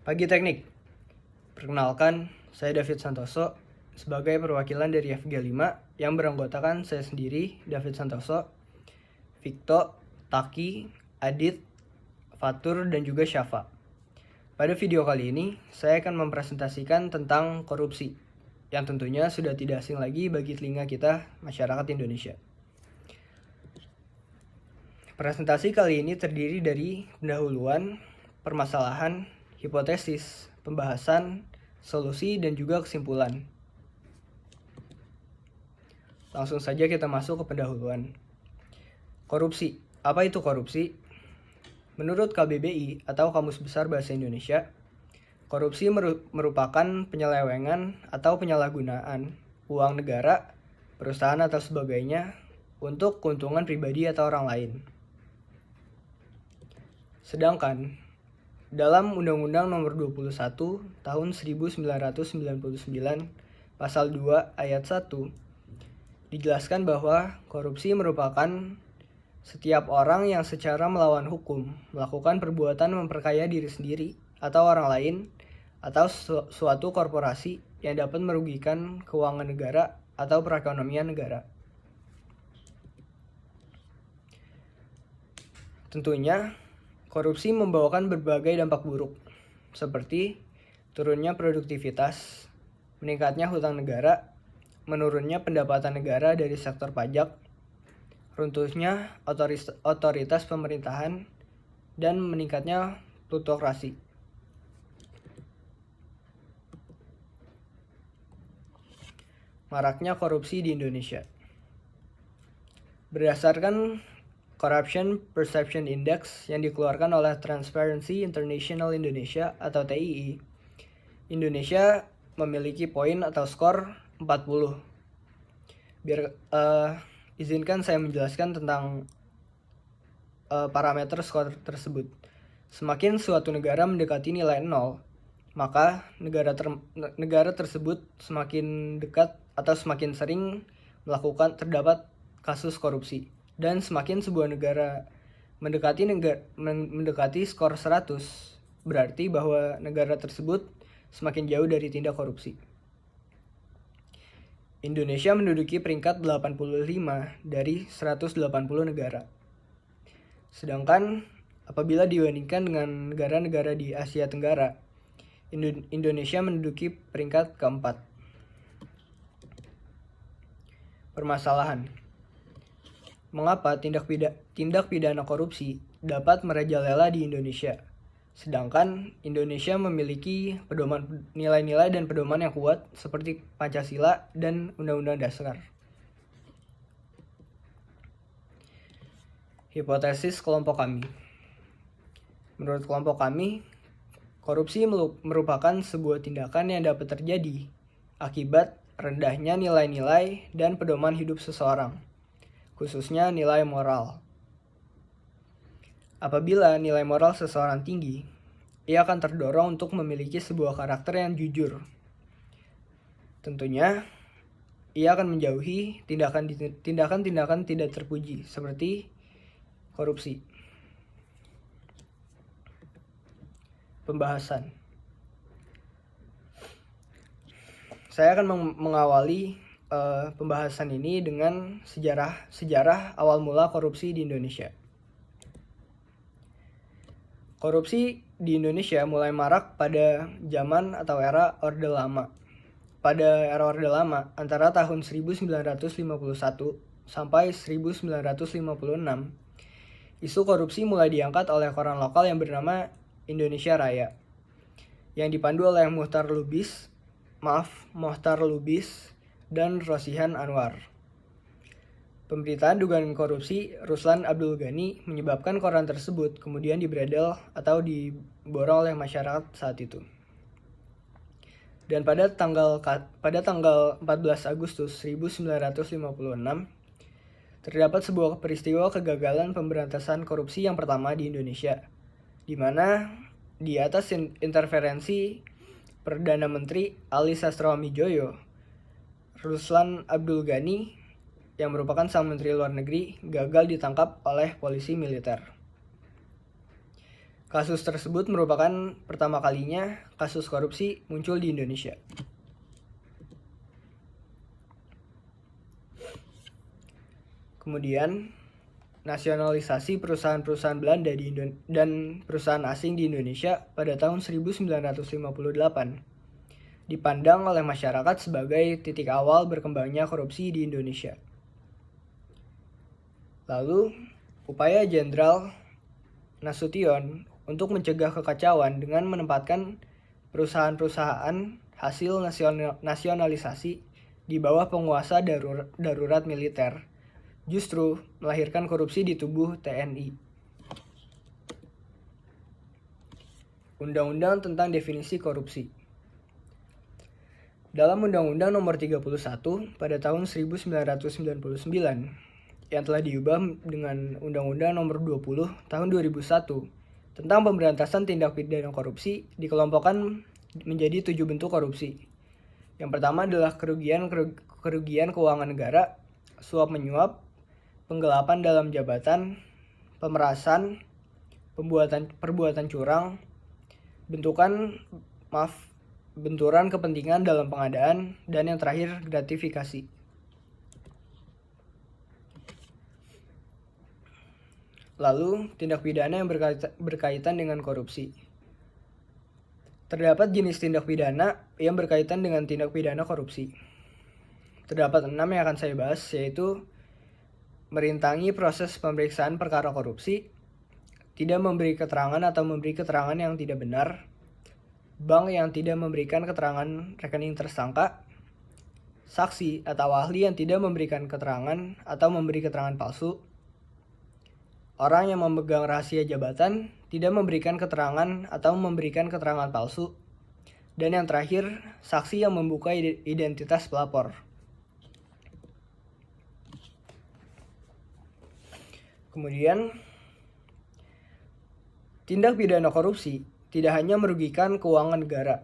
Pagi Teknik. Perkenalkan, saya David Santoso sebagai perwakilan dari FG5 yang beranggotakan saya sendiri, David Santoso, Victo, Taki, Adit, Fatur, dan juga Syafa. Pada video kali ini, saya akan mempresentasikan tentang korupsi, yang tentunya sudah tidak asing lagi bagi telinga kita, masyarakat Indonesia. Presentasi kali ini terdiri dari pendahuluan, permasalahan, hipotesis, pembahasan, solusi, dan juga kesimpulan. Langsung saja kita masuk ke pendahuluan. Korupsi. Apa itu korupsi? Menurut KBBI atau Kamus Besar Bahasa Indonesia, korupsi merupakan penyelewengan atau penyalahgunaan uang negara, perusahaan atau sebagainya untuk keuntungan pribadi atau orang lain. Sedangkan dalam Undang-Undang Nomor 21 Tahun 1999 Pasal 2 Ayat 1 dijelaskan bahwa korupsi merupakan setiap orang yang secara melawan hukum melakukan perbuatan memperkaya diri sendiri atau orang lain atau suatu korporasi yang dapat merugikan keuangan negara atau perekonomian negara. Tentunya, korupsi membawakan berbagai dampak buruk, seperti turunnya produktivitas, meningkatnya hutang negara, menurunnya pendapatan negara dari sektor pajak, runtuhnya otoritas pemerintahan, dan meningkatnya plutokrasi. Maraknya korupsi di Indonesia. Berdasarkan Corruption Perception Index yang dikeluarkan oleh Transparency International Indonesia atau TII, Indonesia memiliki poin atau skor 40. Izinkan saya menjelaskan tentang parameter skor tersebut. Semakin suatu negara mendekati nilai 0, maka negara tersebut semakin dekat atau semakin sering terdapat kasus korupsi. Dan semakin sebuah negara mendekati skor 100, berarti bahwa negara tersebut semakin jauh dari tindak korupsi. Indonesia menduduki peringkat 85 dari 180 negara. Sedangkan apabila dibandingkan dengan negara-negara di Asia Tenggara, Indonesia menduduki peringkat keempat. Permasalahan. Mengapa tindak pidana korupsi dapat merajalela di Indonesia, sedangkan Indonesia memiliki nilai-nilai dan pedoman yang kuat seperti Pancasila dan Undang-Undang Dasar? Hipotesis kelompok kami. Menurut kelompok kami, korupsi merupakan sebuah tindakan yang dapat terjadi akibat rendahnya nilai-nilai dan pedoman hidup seseorang, khususnya nilai moral. Apabila nilai moral seseorang tinggi, ia akan terdorong untuk memiliki sebuah karakter yang jujur. Tentunya, ia akan menjauhi tindakan-tindakan tidak terpuji seperti korupsi. Pembahasan. Saya akan mengawali pembahasan ini dengan sejarah awal mula korupsi di Indonesia. Korupsi di Indonesia mulai marak pada zaman atau era Orde Lama. Pada era Orde Lama, antara tahun 1951 sampai 1956, isu korupsi mulai diangkat oleh koran lokal yang bernama Indonesia Raya, yang dipandu oleh Mohtar Lubis dan Rosihan Anwar. Pemberitaan dugaan korupsi Ruslan Abdul Ghani menyebabkan koran tersebut kemudian dibredel atau diborong oleh masyarakat saat itu. Dan pada tanggal 14 Agustus 1956, terdapat sebuah peristiwa kegagalan pemberantasan korupsi yang pertama di Indonesia, di mana di atas interferensi Perdana Menteri Ali Sastrawamijoyo, Ruslan Abdul Ghani, yang merupakan sang Menteri Luar Negeri, gagal ditangkap oleh polisi militer. Kasus tersebut merupakan pertama kalinya kasus korupsi muncul di Indonesia. Kemudian, nasionalisasi perusahaan-perusahaan Belanda dan perusahaan asing di Indonesia pada tahun 1958 dipandang oleh masyarakat sebagai titik awal berkembangnya korupsi di Indonesia. Lalu, upaya Jenderal Nasution untuk mencegah kekacauan dengan menempatkan perusahaan-perusahaan hasil nasionalisasi di bawah penguasa darurat militer justru melahirkan korupsi di tubuh TNI. Undang-Undang tentang definisi korupsi. Dalam Undang-Undang Nomor 31 pada tahun 1999 yang telah diubah dengan Undang-Undang Nomor 20 tahun 2001 tentang pemberantasan tindak pidana korupsi dikelompokkan menjadi 7 bentuk korupsi. Yang pertama adalah kerugian keuangan negara, suap menyuap, penggelapan dalam jabatan, pemerasan, perbuatan curang, benturan kepentingan dalam pengadaan, dan yang terakhir gratifikasi. Lalu, tindak pidana yang berkaitan dengan korupsi. Terdapat jenis tindak pidana yang berkaitan dengan tindak pidana korupsi. Terdapat 6 yang akan saya bahas, yaitu merintangi proses pemeriksaan perkara korupsi, tidak memberi keterangan atau memberi keterangan yang tidak benar, bank yang tidak memberikan keterangan rekening tersangka, saksi atau ahli yang tidak memberikan keterangan atau memberi keterangan palsu, orang yang memegang rahasia jabatan tidak memberikan keterangan atau memberikan keterangan palsu, dan yang terakhir, saksi yang membuka identitas pelapor. Kemudian, tindak pidana korupsi tidak hanya merugikan keuangan negara,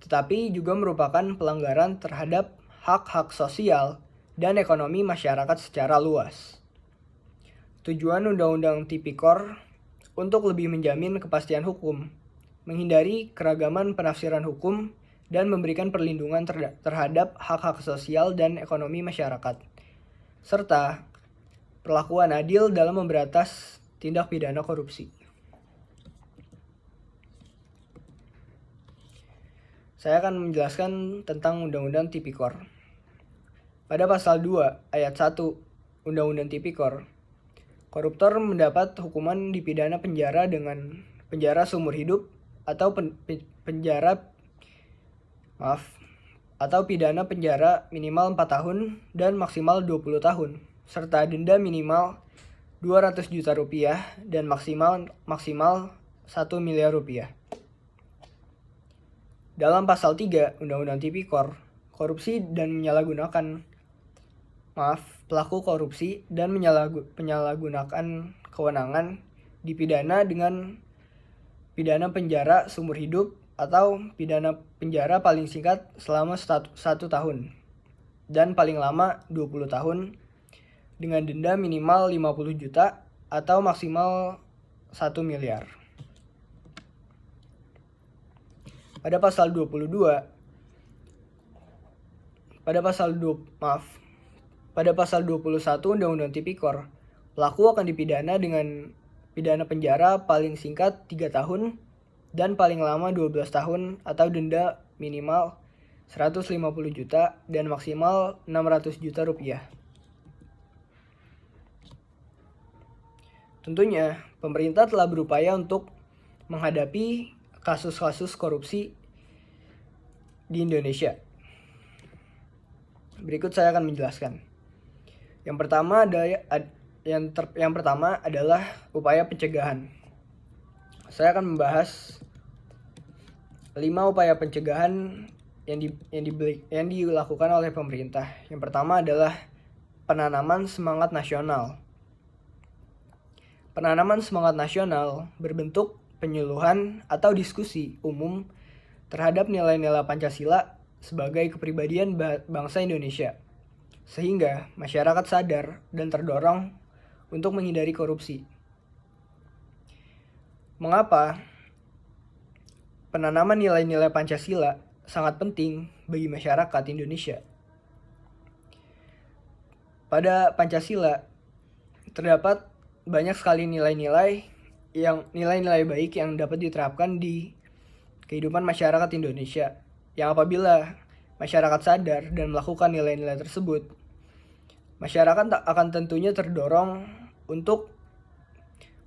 tetapi juga merupakan pelanggaran terhadap hak-hak sosial dan ekonomi masyarakat secara luas. Tujuan Undang-Undang Tipikor untuk lebih menjamin kepastian hukum, menghindari keragaman penafsiran hukum, dan memberikan perlindungan terhadap hak-hak sosial dan ekonomi masyarakat, serta perlakuan adil dalam memberantas tindak pidana korupsi. Saya akan menjelaskan tentang Undang-Undang Tipikor. Pada pasal 2 ayat 1 Undang-Undang Tipikor, koruptor mendapat hukuman dipidana penjara dengan penjara seumur hidup atau pidana penjara minimal 4 tahun dan maksimal 20 tahun, serta denda minimal 200 juta rupiah dan maksimal 1 miliar rupiah. Dalam pasal 3 Undang-Undang Tipikor, pelaku korupsi dan penyalahgunakan kewenangan dipidana dengan pidana penjara seumur hidup atau pidana penjara paling singkat selama 1 tahun dan paling lama 20 tahun dengan denda minimal 50 juta atau maksimal 1 miliar. Pada pasal 21 Undang-Undang Tipikor, pelaku akan dipidana dengan pidana penjara paling singkat 3 tahun dan paling lama 12 tahun atau denda minimal 150 juta dan maksimal 600 juta rupiah. Tentunya, pemerintah telah berupaya untuk menghadapi kasus-kasus korupsi di Indonesia. Berikut saya akan menjelaskan. Yang pertama adalah upaya pencegahan. Saya akan membahas 5 upaya pencegahan yang dilakukan oleh pemerintah. Yang pertama adalah penanaman semangat nasional. Penanaman semangat nasional berbentuk penyuluhan atau diskusi umum terhadap nilai-nilai Pancasila sebagai kepribadian bangsa Indonesia, sehingga masyarakat sadar dan terdorong untuk menghindari korupsi. Mengapa penanaman nilai-nilai Pancasila sangat penting bagi masyarakat Indonesia? Pada Pancasila terdapat banyak sekali nilai-nilai baik yang dapat diterapkan di kehidupan masyarakat Indonesia. Yang apabila masyarakat sadar dan melakukan nilai-nilai tersebut, masyarakat akan tentunya terdorong untuk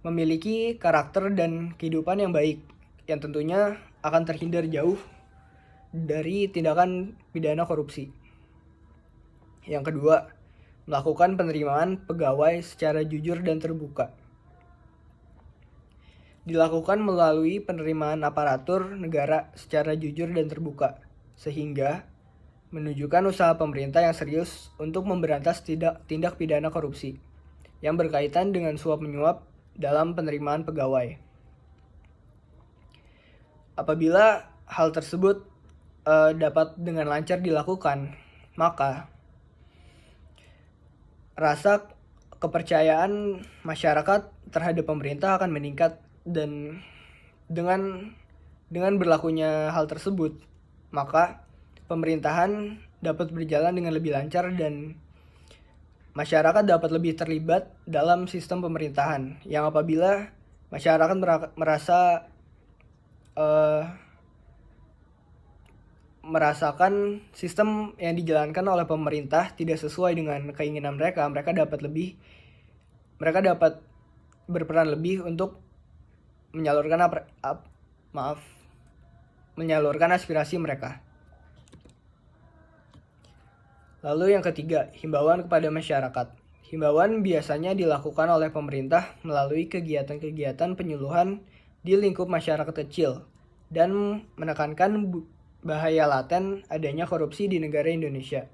memiliki karakter dan kehidupan yang baik, yang tentunya akan terhindar jauh dari tindakan pidana korupsi. Yang kedua, melakukan penerimaan pegawai secara jujur dan terbuka. Dilakukan melalui penerimaan aparatur negara secara jujur dan terbuka, sehingga menunjukkan usaha pemerintah yang serius untuk memberantas tindak pidana korupsi yang berkaitan dengan suap menyuap dalam penerimaan pegawai. Apabila hal tersebut dapat dengan lancar dilakukan, maka rasa kepercayaan masyarakat terhadap pemerintah akan meningkat, dan dengan berlakunya hal tersebut, maka pemerintahan dapat berjalan dengan lebih lancar dan masyarakat dapat lebih terlibat dalam sistem pemerintahan. Yang apabila masyarakat merasakan sistem yang dijalankan oleh pemerintah tidak sesuai dengan keinginan mereka, mereka dapat berperan lebih untuk menyalurkan aspirasi mereka. Lalu yang ketiga, himbauan kepada masyarakat. Himbauan biasanya dilakukan oleh pemerintah melalui kegiatan-kegiatan penyuluhan di lingkup masyarakat kecil dan menekankan bahaya laten adanya korupsi di negara Indonesia.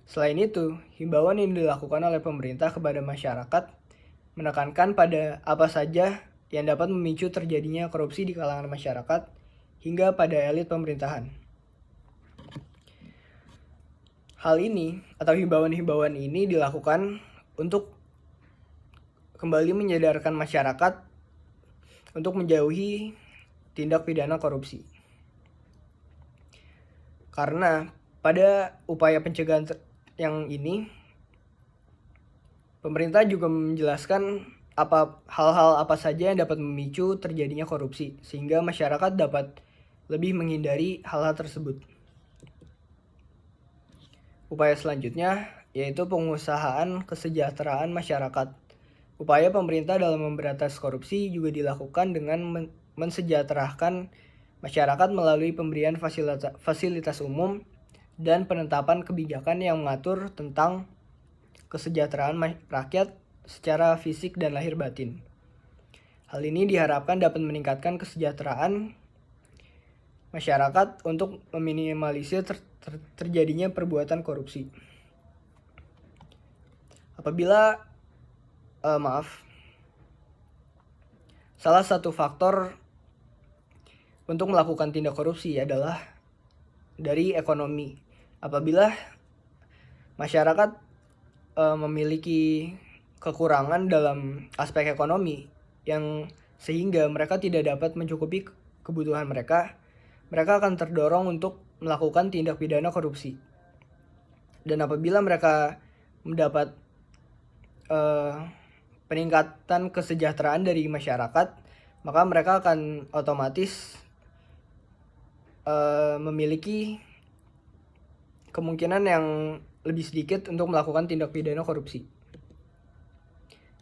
Selain itu, himbauan yang dilakukan oleh pemerintah kepada masyarakat menekankan pada apa saja yang dapat memicu terjadinya korupsi di kalangan masyarakat hingga pada elit pemerintahan. Hal ini atau himbauan-himbauan ini dilakukan untuk kembali menyadarkan masyarakat untuk menjauhi tindak pidana korupsi. Karena pada upaya pencegahan yang ini, pemerintah juga menjelaskan hal-hal apa saja yang dapat memicu terjadinya korupsi, sehingga masyarakat dapat lebih menghindari hal-hal tersebut. Upaya selanjutnya yaitu pengusahaan kesejahteraan masyarakat. Upaya pemerintah dalam memberantas korupsi juga dilakukan dengan mensejahterakan masyarakat melalui pemberian fasilitas umum dan penetapan kebijakan yang mengatur tentang kesejahteraan rakyat secara fisik dan lahir batin. Hal ini diharapkan dapat meningkatkan kesejahteraan masyarakat untuk meminimalisir terjadinya perbuatan korupsi. Salah satu faktor untuk melakukan tindak korupsi adalah dari ekonomi. Apabila masyarakat memiliki kekurangan dalam aspek ekonomi yang sehingga mereka tidak dapat mencukupi kebutuhan mereka akan terdorong untuk melakukan tindak pidana korupsi. Dan apabila mereka mendapat peningkatan kesejahteraan dari masyarakat, maka mereka akan otomatis memiliki kemungkinan yang lebih sedikit untuk melakukan tindak pidana korupsi.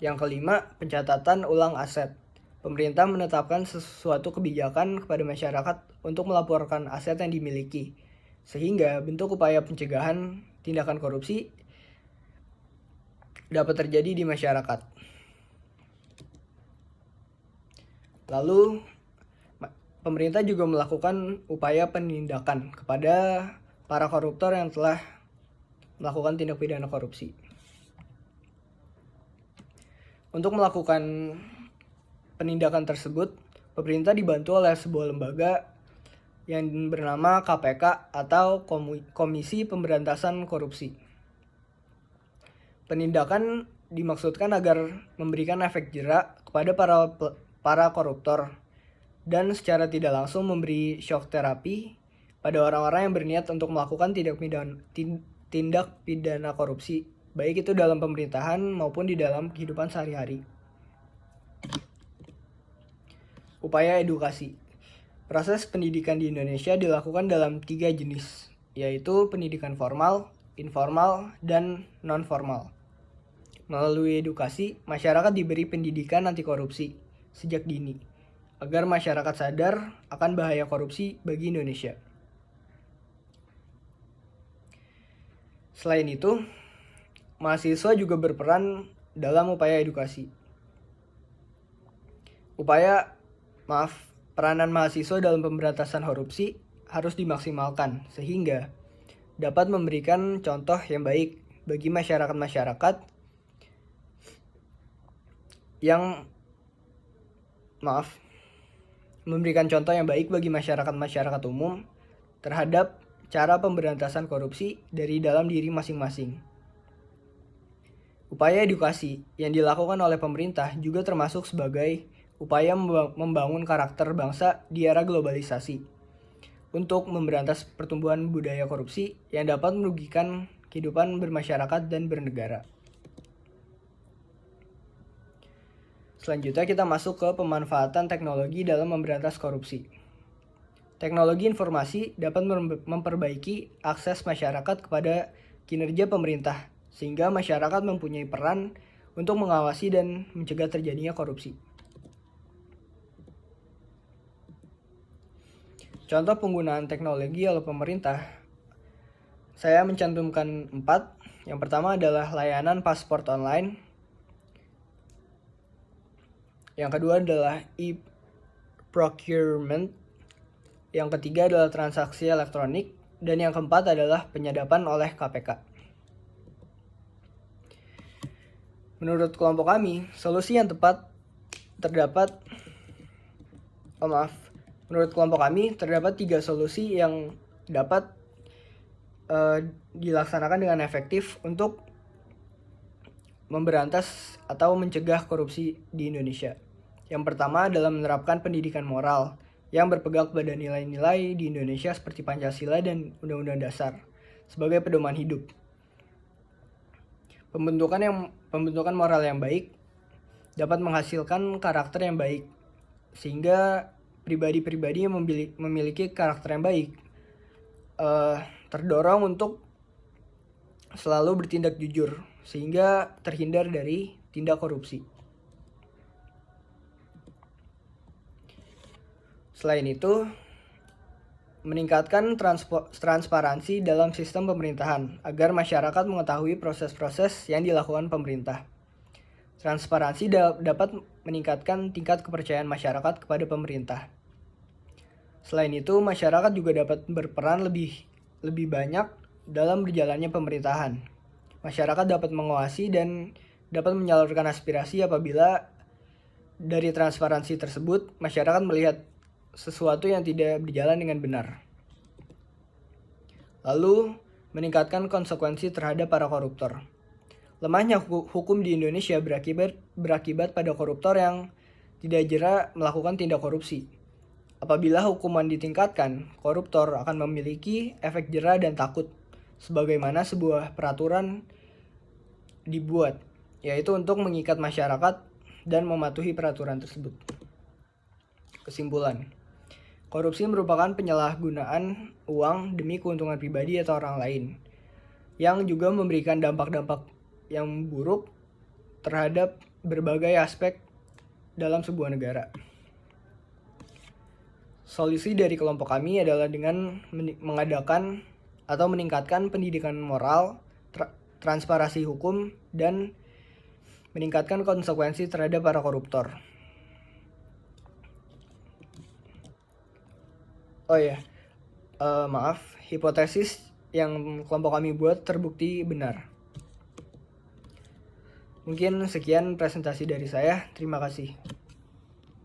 Yang kelima, pencatatan ulang aset. Pemerintah menetapkan sesuatu kebijakan kepada masyarakat untuk melaporkan aset yang dimiliki, sehingga bentuk upaya pencegahan tindakan korupsi dapat terjadi di masyarakat. Lalu, pemerintah juga melakukan upaya penindakan kepada para koruptor yang telah melakukan tindak pidana korupsi. Untuk melakukan penindakan tersebut, pemerintah dibantu oleh sebuah lembaga yang bernama KPK atau Komisi Pemberantasan Korupsi. Penindakan dimaksudkan agar memberikan efek jera kepada para koruptor dan secara tidak langsung memberi shock terapi pada orang-orang yang berniat untuk melakukan tindak pidana korupsi, baik itu dalam pemerintahan maupun di dalam kehidupan sehari-hari. Upaya edukasi. Proses pendidikan di Indonesia dilakukan dalam 3 jenis, yaitu pendidikan formal, informal, dan non-formal. Melalui edukasi, masyarakat diberi pendidikan anti korupsi sejak dini, agar masyarakat sadar akan bahaya korupsi bagi Indonesia. Selain itu, mahasiswa juga berperan dalam upaya edukasi. Peranan mahasiswa dalam pemberantasan korupsi harus dimaksimalkan sehingga dapat memberikan contoh yang baik bagi masyarakat umum terhadap cara pemberantasan korupsi dari dalam diri masing-masing. Upaya edukasi yang dilakukan oleh pemerintah juga termasuk sebagai upaya membangun karakter bangsa di era globalisasi untuk memberantas pertumbuhan budaya korupsi yang dapat merugikan kehidupan bermasyarakat dan bernegara. Selanjutnya kita masuk ke pemanfaatan teknologi dalam memberantas korupsi. Teknologi informasi dapat memperbaiki akses masyarakat kepada kinerja pemerintah, sehingga masyarakat mempunyai peran untuk mengawasi dan mencegah terjadinya korupsi. Contoh penggunaan teknologi oleh pemerintah, saya mencantumkan 4. Yang pertama adalah layanan paspor online. Yang kedua adalah e-procurement. Yang ketiga adalah transaksi elektronik. Dan yang keempat adalah penyadapan oleh KPK. Menurut kelompok kami, solusi yang tepat Menurut kelompok kami, terdapat 3 solusi yang dapat dilaksanakan dengan efektif untuk memberantas atau mencegah korupsi di Indonesia. Yang pertama adalah menerapkan pendidikan moral yang berpegang pada nilai-nilai di Indonesia seperti Pancasila dan Undang-Undang Dasar sebagai pedoman hidup. Pembentukan moral yang baik dapat menghasilkan karakter yang baik, sehingga pribadi-pribadi yang memiliki karakter yang baik terdorong untuk selalu bertindak jujur, sehingga terhindar dari tindak korupsi. Selain itu, meningkatkan transparansi dalam sistem pemerintahan agar masyarakat mengetahui proses-proses yang dilakukan pemerintah. Transparansi dapat meningkatkan tingkat kepercayaan masyarakat kepada pemerintah. Selain itu, masyarakat juga dapat berperan lebih banyak dalam berjalannya pemerintahan. Masyarakat dapat mengawasi dan dapat menyalurkan aspirasi apabila dari transparansi tersebut masyarakat melihat sesuatu yang tidak berjalan dengan benar. Lalu, meningkatkan konsekuensi terhadap para koruptor. Lemahnya hukum di Indonesia berakibat pada koruptor yang tidak jera melakukan tindak korupsi. Apabila hukuman ditingkatkan, koruptor akan memiliki efek jera dan takut, sebagaimana sebuah peraturan dibuat, yaitu untuk mengikat masyarakat dan mematuhi peraturan tersebut. Kesimpulan, korupsi merupakan penyalahgunaan uang demi keuntungan pribadi atau orang lain, yang juga memberikan dampak-dampak yang buruk terhadap berbagai aspek dalam sebuah negara. Solusi dari kelompok kami adalah dengan mengadakan atau meningkatkan pendidikan moral, transparansi hukum, dan meningkatkan konsekuensi terhadap para koruptor. Hipotesis yang kelompok kami buat terbukti benar. Mungkin sekian presentasi dari saya. Terima kasih.